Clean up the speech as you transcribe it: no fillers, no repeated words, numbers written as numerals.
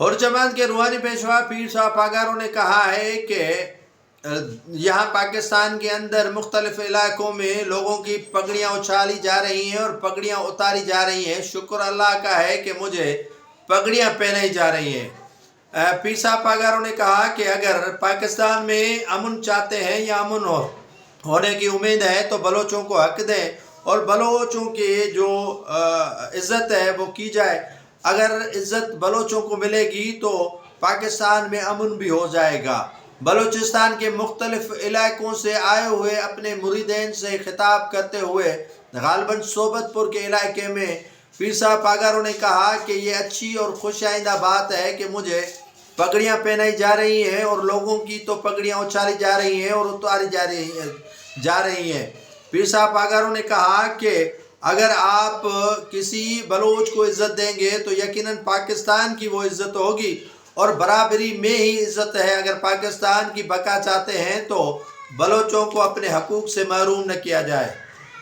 اور جماعت کے روحانی پیشوا پیر صاحب پاگاروں نے کہا ہے کہ یہاں پاکستان کے اندر مختلف علاقوں میں لوگوں کی پگڑیاں اچھالی جا رہی ہیں اور پگڑیاں اتاری جا رہی ہیں۔ شکر اللہ کا ہے کہ مجھے پگڑیاں پہنائی جا رہی ہیں۔ پیر صاحب پاگاروں نے کہا کہ اگر پاکستان میں امن چاہتے ہیں یا امن ہونے کی امید ہے تو بلوچوں کو حق دیں اور بلوچوں کی جو عزت ہے وہ کی جائے۔ اگر عزت بلوچوں کو ملے گی تو پاکستان میں امن بھی ہو جائے گا۔ بلوچستان کے مختلف علاقوں سے آئے ہوئے اپنے مریدین سے خطاب کرتے ہوئے غالباً صوبت پور کے علاقے میں پیر صاحب پاگاروں نے کہا کہ یہ اچھی اور خوش آئندہ بات ہے کہ مجھے پگڑیاں پہنائی جا رہی ہیں اور لوگوں کی تو پگڑیاں اچھالی جا رہی ہیں اور اتاری جا رہی ہیں۔ پیر صاحب پاگاروں نے کہا کہ اگر آپ کسی بلوچ کو عزت دیں گے تو یقیناً پاکستان کی وہ عزت ہوگی اور برابری میں ہی عزت ہے۔ اگر پاکستان کی بقا چاہتے ہیں تو بلوچوں کو اپنے حقوق سے محروم نہ کیا جائے۔